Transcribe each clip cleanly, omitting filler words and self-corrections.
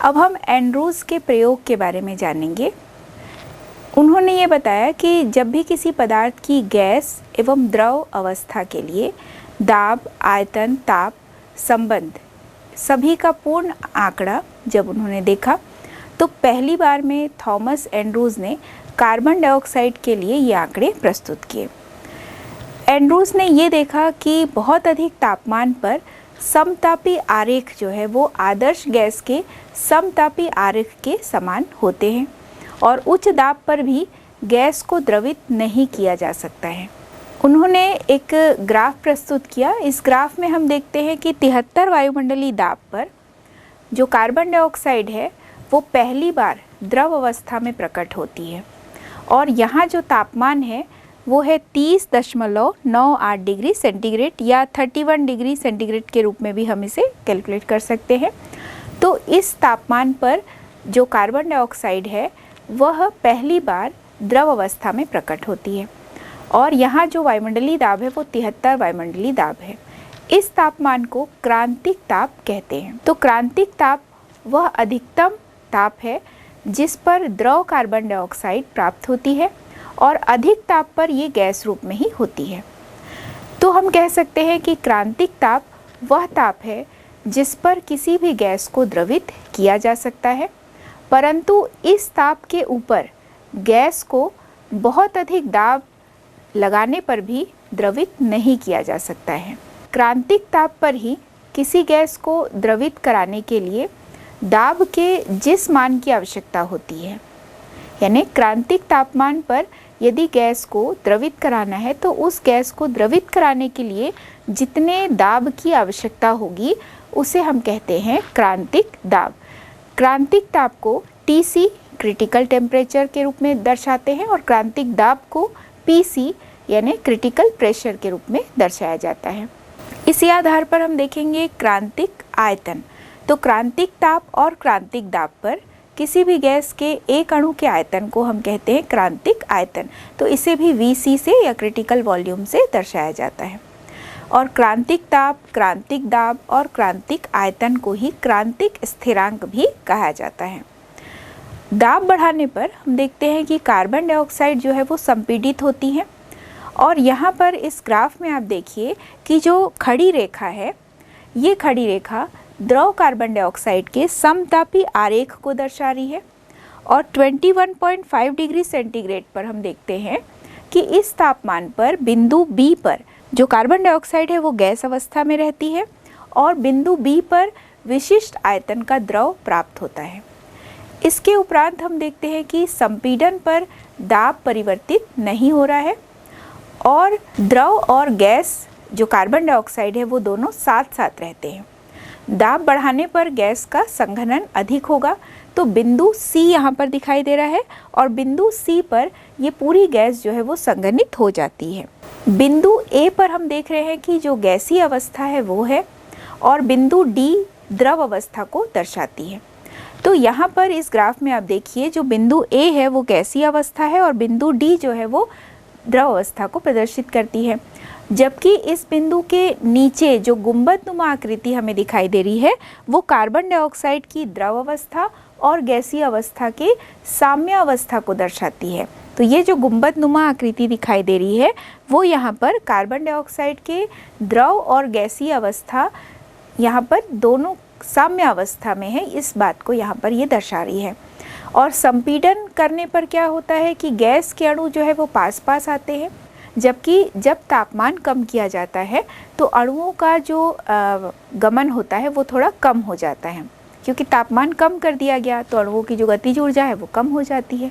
अब हम एंड्रूज के प्रयोग के बारे में जानेंगे। उन्होंने ये बताया कि जब भी किसी पदार्थ की गैस एवं द्रव अवस्था के लिए दाब, आयतन, ताप, संबंध सभी का पूर्ण आंकड़ा जब उन्होंने देखा तो पहली बार में थॉमस एंड्रूज ने कार्बन डाइऑक्साइड के लिए ये आंकड़े प्रस्तुत किए। एंड्रूज ने ये देखा कि बहुत अधिक तापमान पर समतापी आरेख जो है वो आदर्श गैस के समतापी आरेख के समान होते हैं और उच्च दाब पर भी गैस को द्रवित नहीं किया जा सकता है। उन्होंने एक ग्राफ प्रस्तुत किया। इस ग्राफ में हम देखते हैं कि 73 वायुमंडलीय दाब पर जो कार्बन डाइऑक्साइड है वो पहली बार द्रव अवस्था में प्रकट होती है और यहाँ जो तापमान है वो है 30.98 डिग्री सेंटीग्रेड या 31 डिग्री सेंटीग्रेड के रूप में भी हम इसे कैलकुलेट कर सकते हैं। तो इस तापमान पर जो कार्बन डाइऑक्साइड है वह पहली बार द्रव अवस्था में प्रकट होती है और यहाँ जो वायुमंडलीय दाब है वो 73 वायुमंडलीय दाब है। इस तापमान को क्रांतिक ताप कहते हैं। तो क्रांतिक ताप वह अधिकतम ताप है जिस पर द्रव कार्बन डाइऑक्साइड प्राप्त होती है और अधिक ताप पर ये गैस रूप में ही होती है। तो हम कह सकते हैं कि क्रांतिक ताप वह ताप है जिस पर किसी भी गैस को द्रवित किया जा सकता है, परंतु इस ताप के ऊपर गैस को बहुत अधिक दाब लगाने पर भी द्रवित नहीं किया जा सकता है। क्रांतिक ताप पर ही किसी गैस को द्रवित कराने के लिए दाब के जिस मान की आवश्यकता होती है, यानी क्रांतिक तापमान पर यदि गैस को द्रवित कराना है तो उस गैस को द्रवित कराने के लिए जितने दाब की आवश्यकता होगी उसे हम कहते हैं क्रांतिक दाब। क्रांतिक ताप को TC क्रिटिकल टेम्परेचर के रूप में दर्शाते हैं और क्रांतिक दाब को PC यानी क्रिटिकल प्रेशर के रूप में दर्शाया जाता है। इसी आधार पर हम देखेंगे क्रांतिक आयतन। तो क्रांतिक ताप और क्रांतिक दाब पर किसी भी गैस के एक अणु के आयतन को हम कहते हैं क्रांतिक आयतन। तो इसे भी VC से या क्रिटिकल वॉल्यूम से दर्शाया जाता है। और क्रांतिक ताप, क्रांतिक दाब और क्रांतिक आयतन को ही क्रांतिक स्थिरांक भी कहा जाता है। दाब बढ़ाने पर हम देखते हैं कि कार्बन डाइऑक्साइड जो है वो संपीड़ित होती है और यहाँ पर इस ग्राफ में आप देखिए कि जो खड़ी रेखा है ये खड़ी रेखा द्रव कार्बन डाइऑक्साइड के समतापी आरेख को दर्शा रही है और 21.5 डिग्री सेंटीग्रेड पर हम देखते हैं कि इस तापमान पर बिंदु B पर जो कार्बन डाइऑक्साइड है वो गैस अवस्था में रहती है और बिंदु B पर विशिष्ट आयतन का द्रव प्राप्त होता है। इसके उपरांत हम देखते हैं कि संपीड़न पर दाब परिवर्तित नहीं हो रहा है और द्रव और गैस जो कार्बन डाइऑक्साइड है वो दोनों साथ साथ रहते हैं। दाब बढ़ाने पर गैस का संघनन अधिक होगा तो बिंदु C यहाँ पर दिखाई दे रहा है और बिंदु C पर ये पूरी गैस जो है वो संघनित हो जाती है। बिंदु A पर हम देख रहे हैं कि जो गैसीय अवस्था है वो है और बिंदु D द्रव अवस्था को दर्शाती है। तो यहाँ पर इस ग्राफ में आप देखिए जो बिंदु A है वो गैसीय अवस्था है और बिंदु D जो है वो द्रव अवस्था को प्रदर्शित करती है, जबकि इस बिंदु के नीचे जो गुंबदनुमा आकृति हमें दिखाई दे रही है वो कार्बन डाइऑक्साइड की द्रव अवस्था और गैसीय अवस्था के साम्य अवस्था को दर्शाती है। तो ये जो गुंबदनुमा आकृति दिखाई दे रही है वो यहाँ पर कार्बन डाइऑक्साइड के द्रव और गैसीय अवस्था यहाँ पर दोनों साम्य अवस्था में है, इस बात को यहाँ पर ये दर्शा रही है। और संपीड़न करने पर क्या होता है कि गैस के अणु जो है वो पास पास आते हैं, जबकि जब तापमान कम किया जाता है तो अणुओं का जो गमन होता है वो थोड़ा कम हो जाता है, क्योंकि तापमान कम कर दिया गया तो अणुओं की जो गतिज ऊर्जा है वो कम हो जाती है।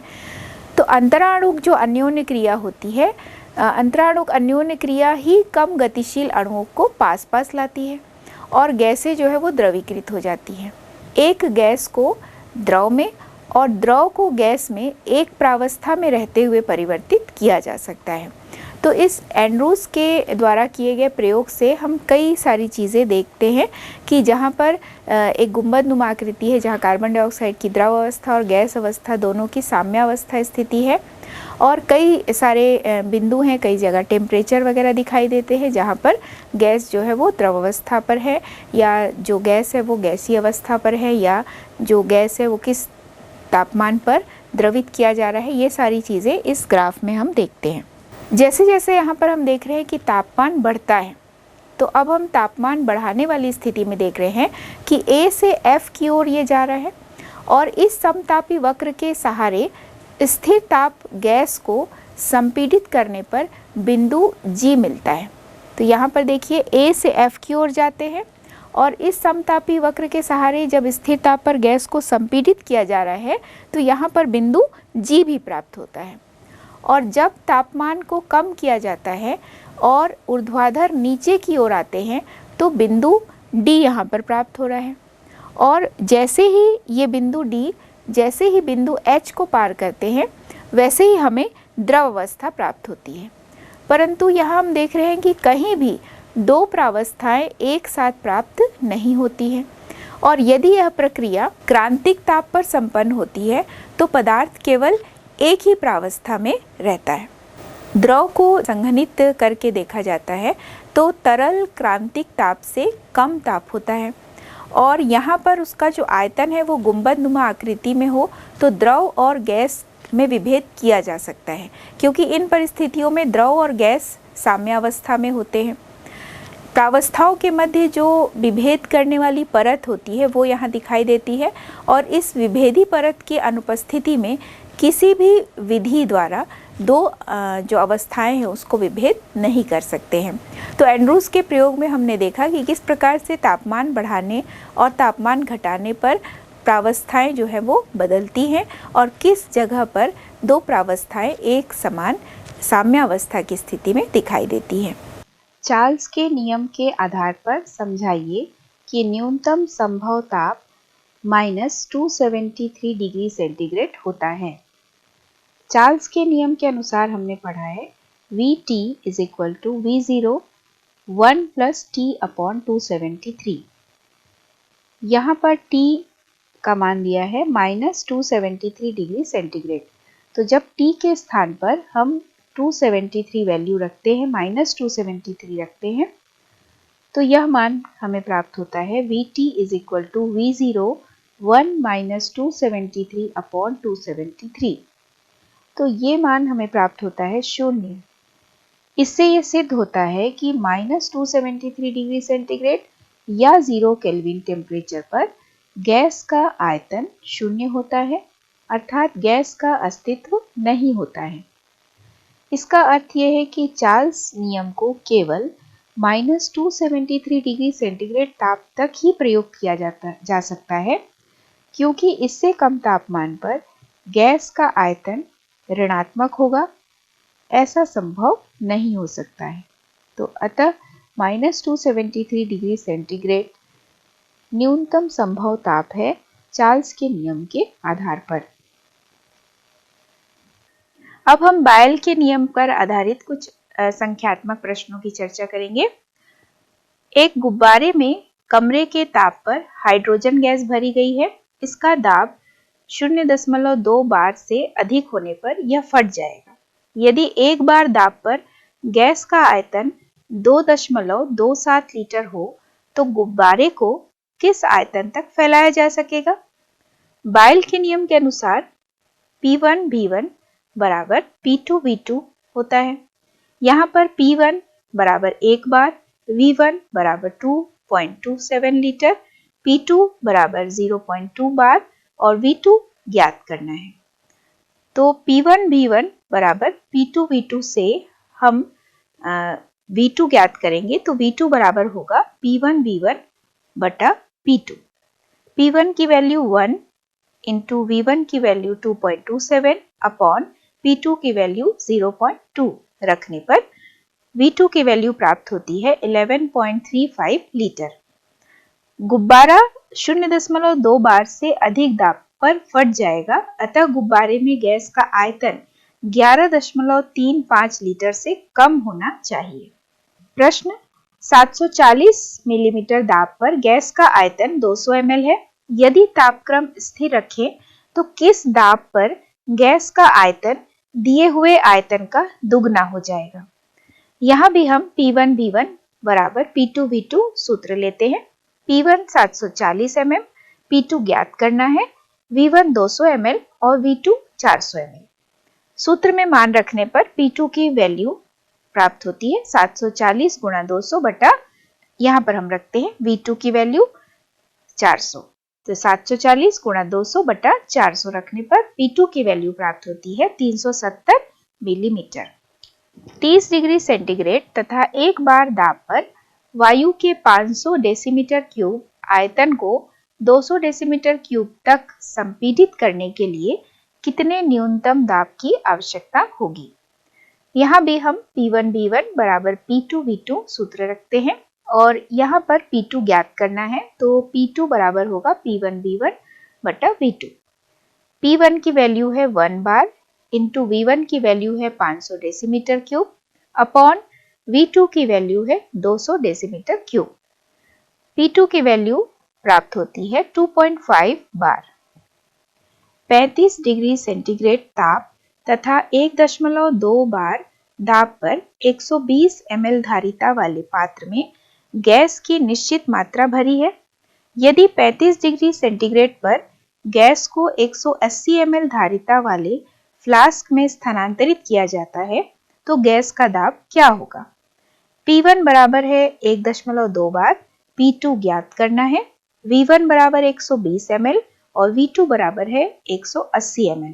तो अंतराणुक जो अन्योन्य क्रिया होती है, अंतराणुक अन्योन्य क्रिया ही कम गतिशील अणुओं को पास पास लाती है और गैसें जो है वो द्रवीकृत हो जाती है। एक गैस को द्रव में और द्रव को गैस में एक प्रावस्था में रहते हुए परिवर्तित किया जा सकता है। तो इस एंड्रूज के द्वारा किए गए प्रयोग से हम कई सारी चीज़ें देखते हैं कि जहाँ पर एक गुंबदनुमा आकृति है जहाँ कार्बन डाइऑक्साइड की द्रव अवस्था और गैस अवस्था दोनों की साम्य अवस्था स्थिति है और कई सारे बिंदु हैं, कई जगह टेम्परेचर वगैरह दिखाई देते हैं जहाँ पर गैस जो है वो द्रव अवस्था पर है, या जो गैस है वो गैसीय अवस्था पर है, या जो गैस है वो किस तापमान पर द्रवित किया जा रहा है। ये सारी चीज़ें इस ग्राफ में हम देखते हैं। जैसे जैसे यहाँ पर हम देख रहे हैं कि तापमान बढ़ता है, तो अब हम तापमान बढ़ाने वाली स्थिति में देख रहे हैं कि ए से एफ की ओर ये जा रहा है, और इस समतापी वक्र के सहारे स्थिर ताप गैस को संपीड़ित करने पर बिंदु जी मिलता है। तो यहाँ पर देखिए ए से एफ की ओर जाते हैं, और इस समतापी वक्र के सहारे जब स्थिर ताप पर गैस को संपीड़ित किया जा रहा है तो यहाँ पर बिंदु जी भी प्राप्त होता है। और जब तापमान को कम किया जाता है और ऊर्ध्वाधर नीचे की ओर आते हैं तो बिंदु डी यहाँ पर प्राप्त हो रहा है। और जैसे ही ये बिंदु डी, जैसे ही बिंदु एच को पार करते हैं, वैसे ही हमें द्रव अवस्था प्राप्त होती है। परंतु यहाँ हम देख रहे हैं कि कहीं भी दो प्रावस्थाएं एक साथ प्राप्त नहीं होती हैं, और यदि यह प्रक्रिया क्रांतिक ताप पर संपन्न होती है तो पदार्थ केवल एक ही प्रावस्था में रहता है। द्रव को संघनित करके देखा जाता है तो तरल क्रांतिक ताप से कम ताप होता है, और यहाँ पर उसका जो आयतन है वो गुंबदनुमा आकृति में हो तो द्रव और गैस में विभेद किया जा सकता है, क्योंकि इन परिस्थितियों में द्रव और गैस साम्यावस्था में होते हैं। प्रावस्थाओं के मध्य जो विभेद करने वाली परत होती है वो यहाँ दिखाई देती है, और इस विभेदी परत की अनुपस्थिति में किसी भी विधि द्वारा दो जो अवस्थाएं हैं उसको विभेद नहीं कर सकते हैं। तो एंड्रूज के प्रयोग में हमने देखा कि किस प्रकार से तापमान बढ़ाने और तापमान घटाने पर प्रावस्थाएं जो है वो बदलती हैं, और किस जगह पर दो प्रावस्थाएं एक समान साम्यावस्था की स्थिति में दिखाई देती हैं। चार्ल्स के नियम के आधार पर समझाइए कि न्यूनतम संभव ताप -273 डिग्री सेंटीग्रेड होता है। चार्ल्स के नियम के अनुसार हमने पढ़ा है Vt = V0 1 + T/273। यहाँ पर T का मान दिया है -273 डिग्री सेंटीग्रेड। तो जब T के स्थान पर हम 273 वैल्यू रखते हैं, -273 रखते हैं, तो यह मान हमें प्राप्त होता है Vt = V0 1 - 273/273। तो ये मान हमें प्राप्त होता है 0। इससे ये सिद्ध होता है कि -273 डिग्री सेंटीग्रेड या 0 केल्विन टेम्परेचर पर गैस का आयतन 0 होता है, अर्थात गैस का अस्तित्व नहीं होता है। इसका अर्थ यह है कि चार्ल्स नियम को केवल -273 डिग्री सेंटीग्रेड ताप तक ही प्रयोग किया जा सकता है, क्योंकि इससे कम तापमान पर गैस का आयतन ऋणात्मक होगा, ऐसा संभव नहीं हो सकता है। तो अतः -273 डिग्री सेंटीग्रेड न्यूनतम संभव ताप है चार्ल्स के नियम के आधार पर। अब हम बायल के नियम पर आधारित कुछ संख्यात्मक प्रश्नों की चर्चा करेंगे। एक गुब्बारे में कमरे के ताप पर हाइड्रोजन गैस भरी गई है। इसका दाब 0.2 बार से अधिक होने पर यह फट जाएगा। यदि एक बार दाब पर गैस का आयतन 2.27 लीटर हो तो गुब्बारे को किस आयतन तक फैलाया जा सकेगा? बायल के नियम के अनुसार P1 V1 बराबर P2 V2 होता है। यहाँ पर P1 बराबर 1 बार, V1 बराबर 2.27 लीटर, P2 बराबर 0.2 बार और V2 ज्ञात करना है। तो P1 V1 बराबर P2 V2 से हम V2 ज्ञात करेंगे, तो V2 बराबर होगा P1 V1 बटा P2। P1 की वैल्यू 1 इंटू V1 की वैल्यू 2.27 अपॉन P2 की वैल्यू 0.2 रखने पर V2 की वैल्यू प्राप्त होती है 11.35 लीटर। गुब्बारा 0.2 बार से अधिक दाब पर फट जाएगा, अतः गुब्बारे में गैस का आयतन 11.35 लीटर से कम होना चाहिए। प्रश्न 740 मिलीमीटर दाब पर गैस का आयतन 200 ml है। यदि तापक्रम स्थिर रखें तो किस दाब पर गैस का आयतन दिए हुए आयतन का दुगना हो जाएगा। यहाँ भी हम P1 V1 बराबर P2 V2 सूत्र लेते हैं। P1 740 mm, P2 ज्ञात करना है, V1 200 ml और V2 400 ml। सूत्र में मान रखने पर P2 की वैल्यू प्राप्त होती है 740 गुणा 200 बटा, यहाँ पर हम रखते हैं V2 की वैल्यू 400, तो 740 गुणा 200 बटा 400 रखने पर P2 की वैल्यू प्राप्त होती है 370 मिलीमीटर। 30 डिग्री सेंटीग्रेड तथा एक बार दाब पर वायु के 500 डेसीमीटर क्यूब आयतन को 200 डेसीमीटर क्यूब तक संपीडित करने के लिए कितने न्यूनतम दाब की आवश्यकता होगी। यहाँ भी हम P1 V1 बराबर P2 V2 सूत्र रखते हैं और यहाँ पर P2 ज्ञात करना है, तो P2 बराबर होगा P1 V1 बटा V2। P1 की वैल्यू है 1 बार इंटू V1 की वैल्यू है 500 डेसीमीटर क्यूब अपॉन V2 की वैल्यू है 200 डेसीमीटर क्यूब। P2 की वैल्यू प्राप्त होती है 2.5 बार। 35 डिग्री सेंटीग्रेड ताप तथा 1.2 बार दाब पर 120 ml धारिता वाले पात्र में गैस की निश्चित मात्रा भरी है। यदि 35 डिग्री सेंटीग्रेड पर गैस को 180 ml धारिता वाले फ्लास्क में स्थानांतरित किया जाता है तो गैस का दाब क्या होगा। P1 बराबर है 1.2 बार, P2 ज्ञात करना है, V1 बराबर 120 ml और V2 बराबर है 180 ml।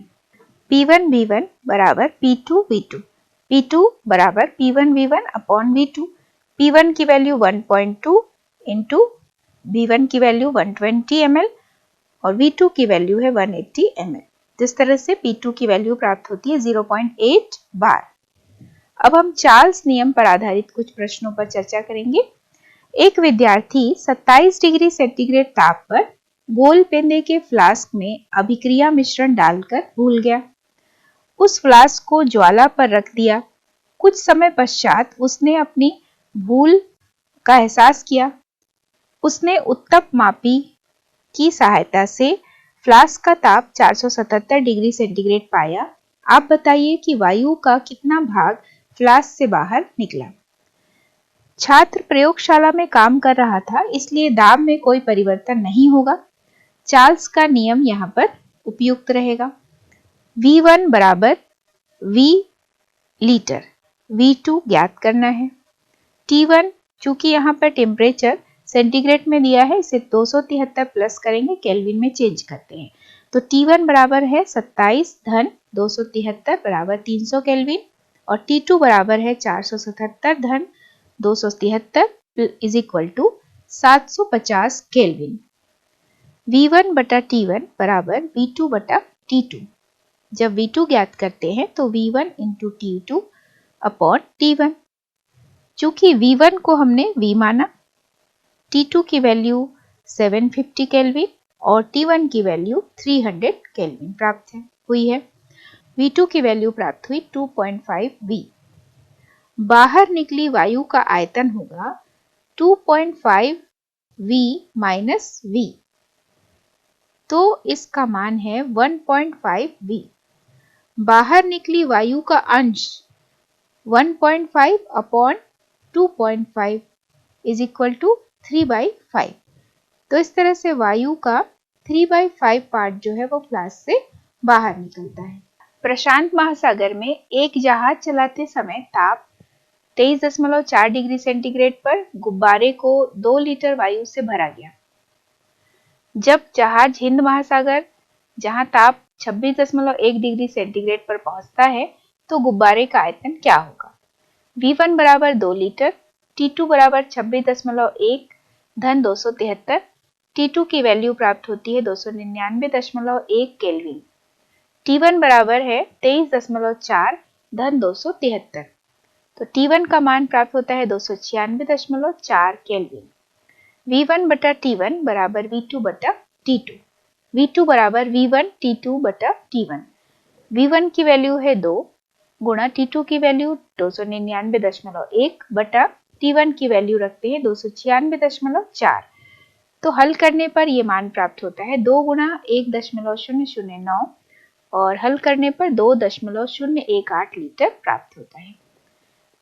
P1 V1 बराबर P2 V2, P2 बराबर P1 V1 upon V2। P1 की वैल्यू 1.2 इंटू V1 की वैल्यू 120 ml और V2 की वैल्यू है 180 ml। जिस तरह से P2 की वैल्यू प्राप्त होती है 0.8 बार। अब हम चार्ल्स नियम पर आधारित कुछ प्रश्नों पर चर्चा करेंगे। एक विद्यार्थी 27 डिग्री सेंटीग्रेड ताप पर गोल पेंदे के फ्लास्क में अभिक्रिया मिश्रण डालकर भूल गया। उस फ्लास्क को ज्वाला पर रख दिया। कुछ समय पश्चात उसने अपनी भूल का एहसास किया। उसने उत्तप मापी की सहायता से फ्लास्क का ताप 477 डिग्री सेंटीग्रेड पाया। आप बताइए कि वायु का कितना भाग फ्लास्क से बाहर निकला। छात्र प्रयोगशाला में काम कर रहा था, इसलिए दाब में कोई परिवर्तन नहीं होगा। चार्ल्स का नियम यहाँ पर उपयुक्त रहेगा। V1 बराबर V लीटर, V2 ज्ञात करना है। T1 चूंकि यहाँ पर टेम्परेचर सेंटीग्रेड में दिया है, इसे 273 प्लस करेंगे, केल्विन में चेंज करते हैं, तो T1 बराबर है 27 धन 273 बराबर 300 केल्विन और T2 बराबर है 477 धन 273 is equal to 750 kelvin. V1 बटा T1 बराबर V2 बटा T2। जब V2 ज्ञात करते हैं तो V1 into T2 upon T1। चूंकि V1 को हमने V माना, T2 की वैल्यू 750 केल्विन और T1 की वैल्यू 300 केल्विन प्राप्त हुई है। V2 की वैल्यू प्राप्त हुई 2.5 V। बाहर निकली वायु का आयतन होगा 2.5 V माइनस V, तो इसका मान है 1.5 V। बाहर निकली वायु का अंश 1.5 अपॉन 2.5 इज इक्वल टू 3/5। तो इस तरह से वायु का 3/5 पार्ट जो है वो फ्लास्क से बाहर निकलता है। प्रशांत महासागर में एक जहाज चलाते समय ताप 23.4 डिग्री सेंटीग्रेड पर गुब्बारे को 2 लीटर वायु से भरा गया। जब जहाज हिंद महासागर जहां ताप 26.1 डिग्री सेंटीग्रेड पर पहुंचता है तो गुब्बारे का आयतन क्या होगा। V1 बराबर 2 लीटर, T2 बराबर 26.1 धन 273, T2 की वैल्यू प्राप्त होती है 299.1 केल्विन। T1 बराबर है 23.4 धन 273, तो T1 का मान प्राप्त होता है 296.4 केल्विन। V1 बटा T1 बराबर V2 बटा T2। V2 बराबर V1 T2 बटा T1। V1 की वैल्यू है 2 गुणा T2 की वैल्यू 299.1 बटा T1 की वैल्यू रखते हैं 296.4। तो हल करने पर यह मान प्राप्त होता है 2 गुणा 1.009 और हल करने पर 2.018 लीटर प्राप्त होता है।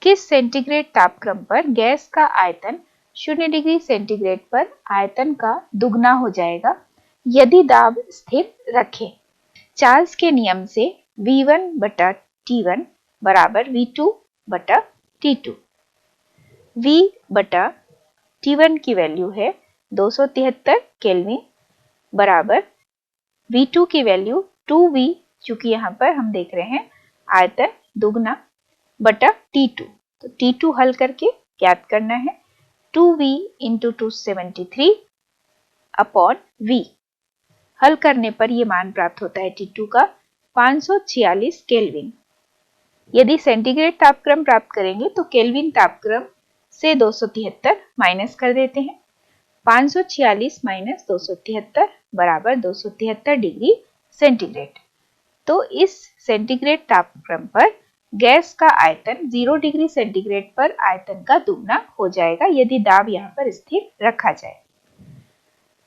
किस सेंटीग्रेड तापक्रम पर गैस का आयतन 0 डिग्री सेंटीग्रेड पर आयतन का दुगना हो जाएगा यदि दाब स्थिर रखें? चार्ल्स के नियम से V1 बटा T1 बराबर V2 बटा T2। V बटा T1 की वैल्यू है 273 केल्विन बराबर V2 की वैल्यू 2V, चूंकि यहाँ पर हम देख रहे हैं आयतन दुगना, बटा T2। तो T2 हल करके ज्ञात करना है 2V इंटू 273 अपॉन V। हल करने पर ये मान प्राप्त होता है T2 का 546 केल्विन। यदि सेंटीग्रेड तापक्रम प्राप्त करेंगे तो केल्विन तापक्रम से 273 माइनस कर देते हैं। 546 माइनस 273 बराबर 273 डिग्री सेंटीग्रेड। तो इस सेंटीग्रेड तापक्रम पर गैस का आयतन 0 डिग्री सेंटीग्रेड पर आयतन का दुगना हो जाएगा यदि दाब यहाँ पर स्थिर रखा जाए।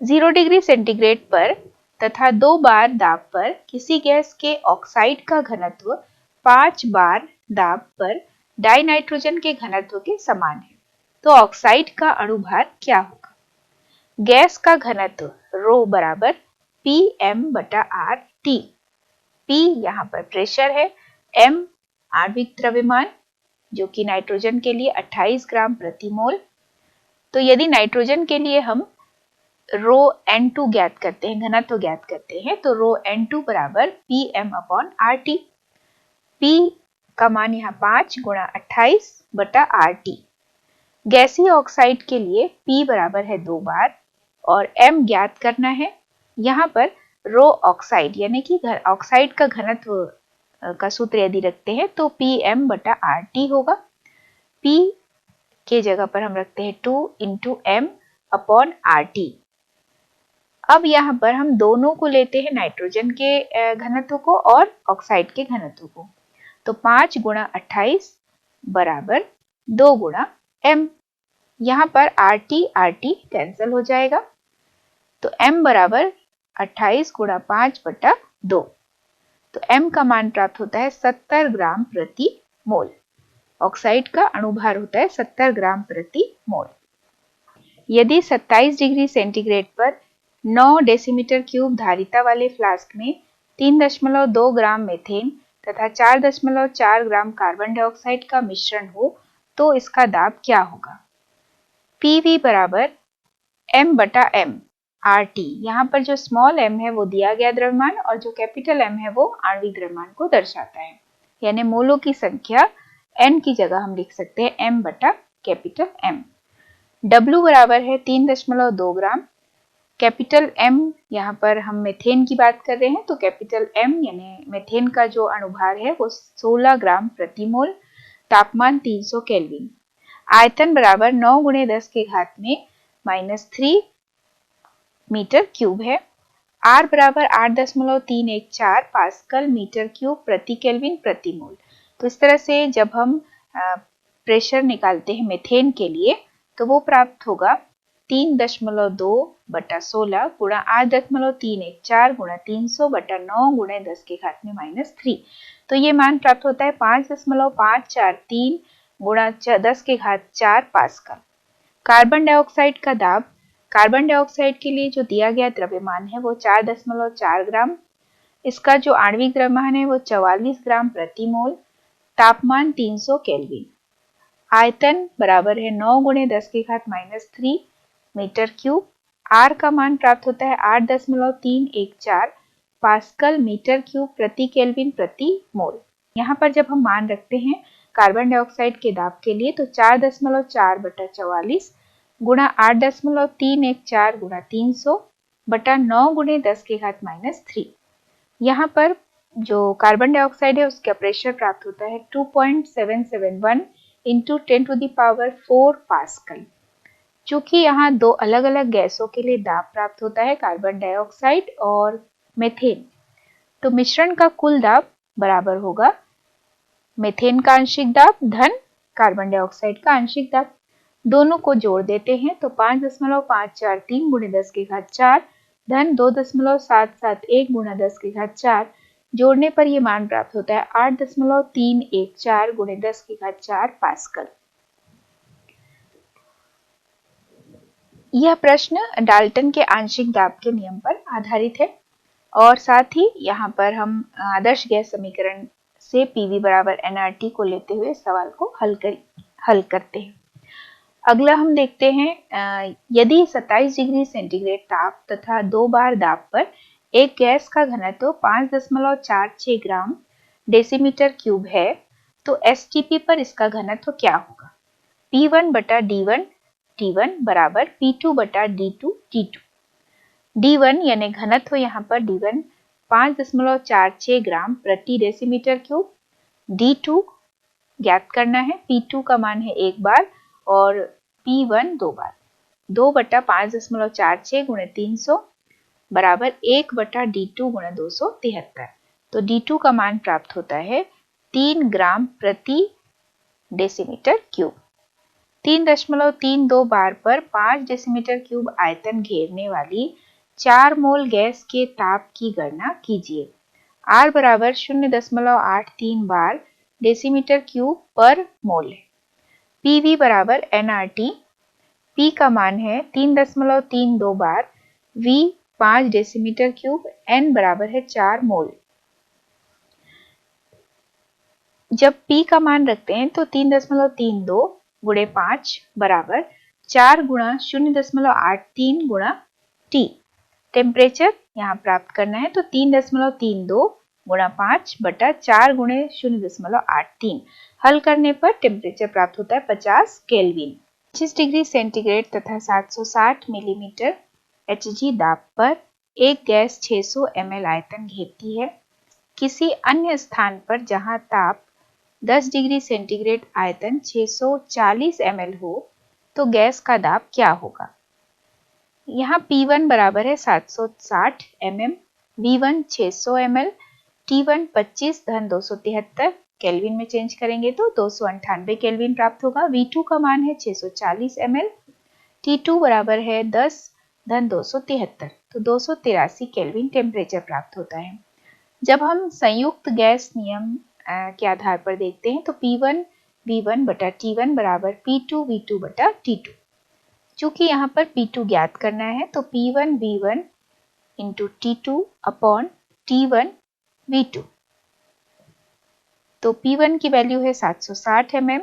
0 डिग्री सेंटीग्रेड पर तथा 2 बार दाब पर किसी गैस के ऑक्साइड का घनत्व 5 बार दाब पर डाई नाइट्रोजन के घनत्व के समान है। तो ऑक्साइड का अणुभार क्या होगा? गैस का घनत्व रो बराबर Pm बटा RT। P यहाँ पर प्रेशर है, M आणविक द्रव्यमान जो कि नाइट्रोजन के लिए 28 ग्राम प्रति मोल। तो यदि नाइट्रोजन के लिए हम रो N2 ज्ञात करते हैं, घनत्व ज्ञात करते हैं, तो रो N2 बराबर Pm अपॉन RT। P का मान यहाँ 5 गुणा 28 बटा RT। गैसीय ऑक्साइड के लिए P बराबर है 2 बार और M ज्ञात करना है। यहाँ पर रो ऑक्साइड यानी कि ऑक्साइड का घनत्व का सूत्र यदि रखते हैं तो Pm बटा RT होगा। P के जगह पर हम रखते हैं 2 इंटू M अपॉन RT। अब यहाँ पर हम दोनों को लेते हैं, नाइट्रोजन के घनत्व को और ऑक्साइड के घनत्व को। तो 5 गुणा 28 बराबर 2 गुणा M। यहाँ पर RT कैंसिल हो जाएगा। तो M बराबर 28 गुणा 5 बटा 2। तो M का मान प्राप्त होता है 70 ग्राम प्रति मोल। ऑक्साइड का अणुभार होता है 70 ग्राम प्रति मोल। यदि 27 डिग्री सेंटीग्रेड पर 9 डेसीमीटर क्यूब धारिता वाले फ्लास्क में 3.2 ग्राम मीथेन तथा 4.4 ग्राम कार्बन डाइऑक्साइड का मिश्रण हो तो इसका दाब क्या होगा? PV बराबर M बटा M RT। यहाँ पर जो स्मॉल m है वो दिया गया द्रव्यमान और जो कैपिटल M है वो आणविक द्रव्यमान को दर्शाता है, यानी मोलों की संख्या N की जगह हम लिख सकते हैं M बटा कैपिटल M। W बराबर है 3.2 ग्राम। कैपिटल M यहाँ पर हम मीथेन की बात कर रहे हैं तो कैपिटल M यानी मीथेन का जो अणुभार है वो 16 ग्राम प्रति मोल। तापमान 300 केल्विन। आयतन बराबर 9 गुणे 10 के घात में -3 मीटर क्यूब है। R बराबर 8.314 पास्कल मीटर क्यूब प्रति केल्विन प्रति मोल। तो इस तरह से जब हम प्रेशर निकालते हैं मीथेन के लिए तो वो प्राप्त होगा 3.2 बटा 16 गुणा 8.314 गुणा 300 बटा 9 गुणे 10 के घात में -3। तो ये मान प्राप्त होता है 5.543 गुणा 10 के घात 4 पास्कल। कार्बन डाइऑक्साइड का दाब, कार्बन डाइऑक्साइड के लिए जो दिया गया द्रव्यमान है वो 4.4 ग्राम। इसका जो आणविक द्रव्यमान है वो 44 ग्राम प्रति मोल। तापमान 300 केल्विन। आयतन बराबर है 9 गुणे 10 के घात -3 मीटर क्यूब। R का मान प्राप्त होता है 8.314 पास्कल मीटर क्यूब प्रति केल्विन प्रति मोल। यहाँ पर जब हम मान रखते हैं कार्बन डाइऑक्साइड के दाब के लिए तो 4.4 बटा 44 गुणा 8.314 गुणा 300 बटा 9 गुणे 10 के घात -3। यहाँ पर जो कार्बन डाइऑक्साइड है उसका प्रेशर प्राप्त होता है 2.771 इंटू 10⁴ पास्कल। चूंकि यहाँ दो अलग अलग गैसों के लिए दाब प्राप्त होता है, कार्बन डाइऑक्साइड और मीथेन, तो मिश्रण का कुल दाब बराबर होगा मीथेन का आंशिक दाब धन कार्बन डाइऑक्साइड का आंशिक दाब। दोनों को जोड़ देते हैं तो 5.543 गुणे 10 के घात 4 धन 2.771 गुणा 10 के घात 4 जोड़ने पर ये मान प्राप्त होता है 8.314 गुणे 10⁴ पास्कल। यह प्रश्न डाल्टन के आंशिक दाब के नियम पर आधारित है और साथ ही यहाँ पर हम आदर्श गैस समीकरण से PV बराबर nRT को लेते हुए सवाल को हल करते हैं। अगला हम देखते हैं, यदि 27 डिग्री सेंटीग्रेड ताप तथा 2 बार दाब पर एक गैस का घनत्व 5.46 ग्राम डेसीमीटर क्यूब है तो STP पर इसका घनत्व क्या होगा? P1 बटा D1 T1 बराबर P2 बटा D2 T2। D1 यानी घनत्व यहाँ पर D1 5.46 ग्राम प्रति डेसीमीटर क्यूब, D2 ज्ञात करना है, P2 का मान है 1 बार और P1 2 बार। 2 बटा 5.46 गुणे 300 बराबर 1 बटा D2 गुणे 273। तो D2 का मान प्राप्त होता है 3 ग्राम प्रति डेसीमीटर क्यूब। 3.32 बार पर 5 डेसीमीटर क्यूब आयतन घेरने वाली 4 मोल गैस के ताप की गणना कीजिए। R बराबर 0.83 बार डेसीमीटर क्यूब पर मोल है। PV बराबर nRT, P का मान है 3.32 बार, V 5 डेसीमीटर क्यूब, N बराबर है 4 मोल। जब P का मान रखते हैं तो 3.32 गुणे 5 बराबर 4 गुणा 0.83 गुणा T। टेम्परेचर यहाँ प्राप्त करना है तो 3.32 गुणा 5 बटा 4 गुणे 0.83। हल करने पर टेम्परेचर प्राप्त होता है 50 केल्विन। 25 डिग्री सेंटीग्रेड तथा 760 मिलीमीटर Hg दाब पर एक गैस 600 ml आयतन घेरती है। किसी अन्य स्थान पर जहां ताप 10 डिग्री सेंटीग्रेड आयतन 640 ml हो तो गैस का दाब क्या होगा? यहाँ P1 बराबर है 760 mm, V1 600 ml, T1 25 धन 273 केल्विन में चेंज करेंगे तो 298 केल्विन प्राप्त होगा। V2 का मान है 640 ml, T2 बराबर है 10 धन 273 तो 283 केल्विन टेम्परेचर प्राप्त होता है। जब हम संयुक्त गैस नियम के आधार पर देखते हैं तो P1 V1 बटा T1 बराबर P2 V2 बटा T2। चूंकि यहाँ पर P2 ज्ञात करना है तो P1 V1 into T2 upon T1 V2। तो P1 की वैल्यू है 760 mm,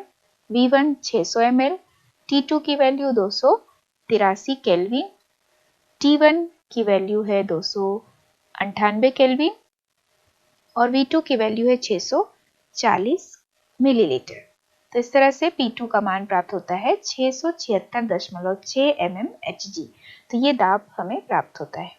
V1 600 ml, T2 की वैल्यू 283 केल्विन, T1 की वैल्यू है 298 केल्विन और V2 की वैल्यू है 640 मिलीलीटर। तो इस तरह से P2 का मान प्राप्त होता है 676.6 mm Hg। तो ये दाब हमें प्राप्त होता है।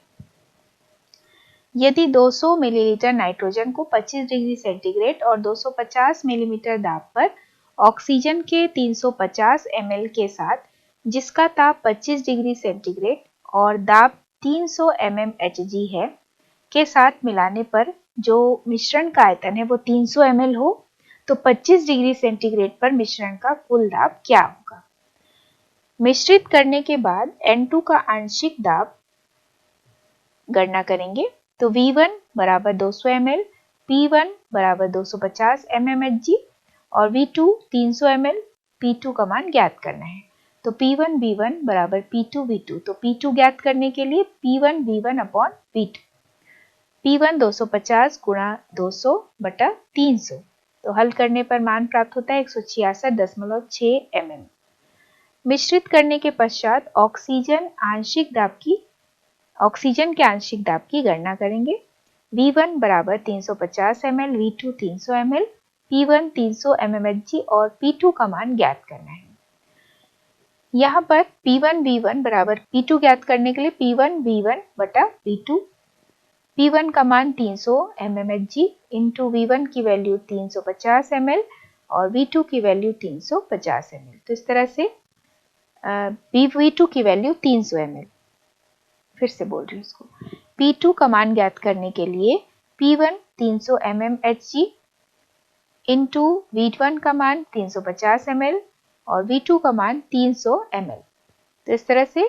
यदि 200 मिलीलीटर नाइट्रोजन को 25 डिग्री सेंटीग्रेड और 250 मिलीमीटर दाब पर ऑक्सीजन के 350 ml के साथ, जिसका ताप 25 डिग्री सेंटीग्रेड और दाब 300 mm Hg है, के साथ मिलाने पर जो मिश्रण का आयतन है वो 300 ml हो तो 25 डिग्री सेंटीग्रेड पर मिश्रण का कुल दाब क्या होगा? मिश्रित करने के बाद N2 का आंशिक दाब गणना करेंगे तो V1 बराबर 200 ml, P1 बराबर 250 mmHg और V2 300 ml, P2 का मान ज्ञात करना है। तो P1 V1 बराबर P2 V2। तो P2 ज्ञात करने के लिए P1 V1 upon V2। P1 250 गुणा 200 बटा 300। तो हल करने पर मान प्राप्त होता है 166.6 mm। मिश्रित करने के पश्चात ऑक्सीजन के आंशिक दाब की गणना करेंगे। V1 बराबर 350 ml, V2 300 ml, P1 300 mmHg और P2 का मान ज्ञात करना है। यहाँ पर P1 V1 बराबर P2 ज्ञात करने के लिए P1 V1 बटा V2, P1 का मान 300 mmHg इंटू V1 की वैल्यू 350 ml और V2 की वैल्यू 350 ml। तो इस तरह से V2 की वैल्यू 300 ml। फिर से बोल रही हूँ इसको। P2 का मान ज्ञात करने के लिए P1 300 mmHg इंटू V1 का मान 350 ml और V2 का मान 300 ml। तो इस तरह से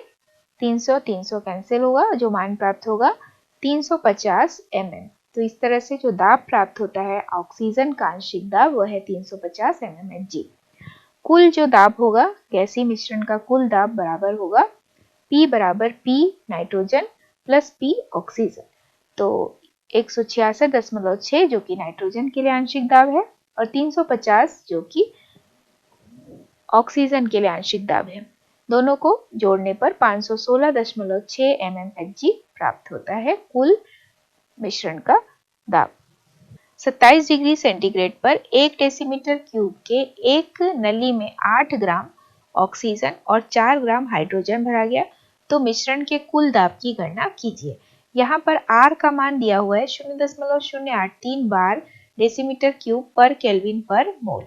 300 300 कैंसिल होगा, जो मान प्राप्त होगा 350 mm। तो इस तरह से जो दाब प्राप्त होता है ऑक्सीजन का आंशिक दाब वह है 350 mmHg। कुल जो दाब होगा गैसीय मिश्रण का कुल दाब बराबर होगा P बराबर P nitrogen plus P oxygen. तो 166.6 जो कि नाइट्रोजन के लिए आंशिक दाब है और 350 जो कि ऑक्सीजन के लिए आंशिक दाब है। दोनों को जोड़ने पर 516.6 mmHg प्राप्त होता है कुल मिश्रण का दाब। 27 डिग्री सेंटीग्रेड पर 1 डेसीमीटर क्यूब के एक नली में 8 ग्राम ऑक्सीजन और 4 ग्राम हाइड्रोजन भरा गया। तो मिश्रण के कुल दाब की गणना कीजिए। यहाँ पर R का मान दिया हुआ है 0.083 बार डेसीमीटर क्यूब पर केल्विन पर मोल।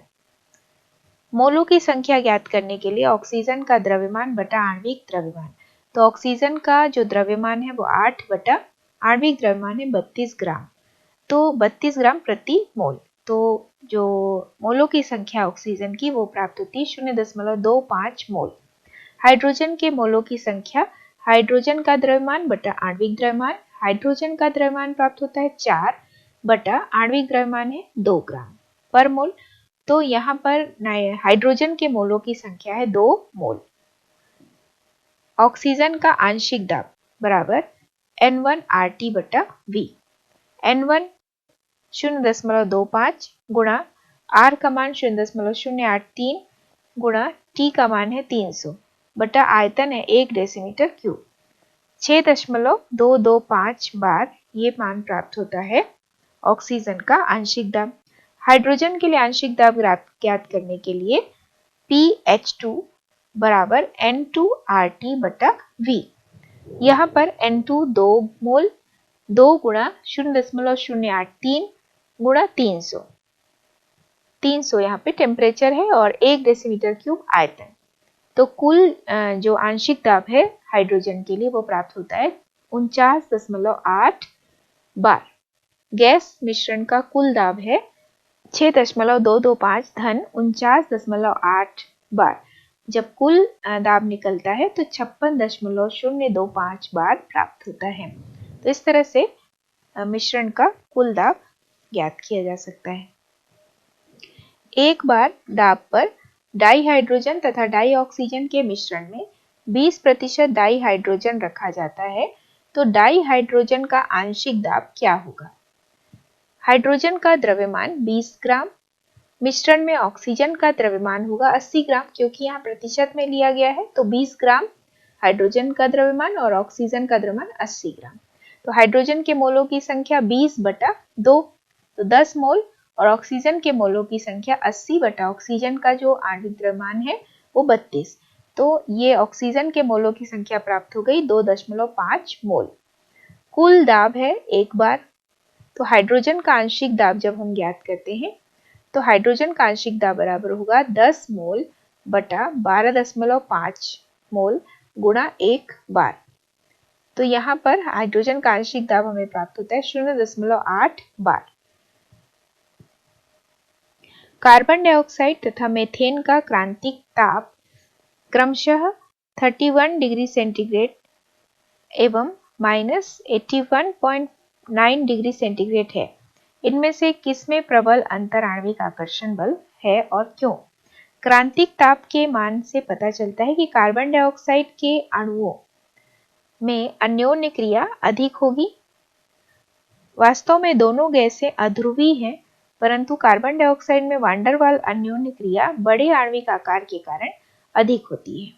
मोलों की संख्या ज्ञात करने के लिए ऑक्सीजन का द्रव्यमान बटा आणविक द्रव्यमान। तो ऑक्सीजन का जो द्रव्यमान है वो 8 बटा आणविक द्रव्यमान है 32 ग्राम, तो 32 ग्राम प्रति मोल। तो जो मोलों की संख्या ऑक्सीजन की वो प्राप्त होती है 0.25 मोल। हाइड्रोजन के मोलों की संख्या हाइड्रोजन का द्रव्यमान बटा आणविक द्रव्यमान। हाइड्रोजन का द्रव्यमान प्राप्त होता है 4 बटा आणविक द्रव्यमान है 2 ग्राम पर मोल। तो यहाँ पर हाइड्रोजन के मोलों की संख्या है 2 मोल। ऑक्सीजन का आंशिक दाब बराबर N1RT बटा V। N1 0.25 गुणा R का मान 0.083 गुणा T का मान है 300 बटा आयतन है 1 डेसीमीटर क्यूब। 6.225 बार ये मान प्राप्त होता है ऑक्सीजन का आंशिक दाब। हाइड्रोजन के लिए आंशिक दाब ज्ञात करने के लिए pH2 बराबर N2RT बटा V। यहाँ पर N2 2 मोल 2 गुणा 0.083 गुणा 300 यहाँ पे टेम्परेचर है और 1 डेसीमीटर क्यूब आयतन। तो कुल जो आंशिक दाब है हाइड्रोजन के लिए वो प्राप्त होता है 49.8 बार। गैस मिश्रण का कुल दाब है 6.225 धन 49.8 बार। जब कुल दाब निकलता है तो 56.025 बार प्राप्त होता है। तो इस तरह से मिश्रण का कुल दाब ज्ञात किया जा सकता है। एक बार दाब पर डाई हाइड्रोजन तथा डाई ऑक्सीजन के मिश्रण में 20% डाई हाइड्रोजन रखा जाता है तो डाई हाइड्रोजन का आंशिक दाब क्या होगा। हाइड्रोजन का द्रव्यमान 20 ग्राम, मिश्रण में ऑक्सीजन का द्रव्यमान होगा 80 ग्राम, क्योंकि यहाँ प्रतिशत में लिया गया है तो 20 ग्राम हाइड्रोजन का द्रव्यमान और ऑक्सीजन का द्रव्यमान 80 ग्राम। तो हाइड्रोजन के मोलों की संख्या 20 बटा 2 तो 10 मोल और ऑक्सीजन के मोलों की संख्या 80 बटा ऑक्सीजन का जो आणविक द्रव्यमान है वो 32। तो ये ऑक्सीजन के मोलों की संख्या प्राप्त हो गई 2.5 मोल। कुल दाब है एक बार। तो हाइड्रोजन का आंशिक दाब जब हम ज्ञात करते हैं तो हाइड्रोजन का आंशिक दाब बराबर होगा 10 मोल बटा 12.5 मोल गुणा 1 बार। तो यहाँ पर हाइड्रोजन का आंशिक दाब हमें प्राप्त होता है 0.8 बार। कार्बन डाइऑक्साइड तथा मीथेन का क्रांतिक ताप क्रमशः 31 डिग्री सेंटीग्रेड एवं -81.9 डिग्री सेंटीग्रेड है। इनमें से किसमें प्रबल अंतर आणविक आकर्षण बल है और क्यों। क्रांतिक ताप के मान से पता चलता है कि कार्बन डाइऑक्साइड के अणुओं में अन्योन्य क्रिया अधिक होगी। वास्तव में दोनों गैसें अध्रुवी हैं, परंतु कार्बन डाइऑक्साइड में वान डेर वाल अन्योन्य क्रिया बड़े आणविक आकार के कारण अधिक होती है।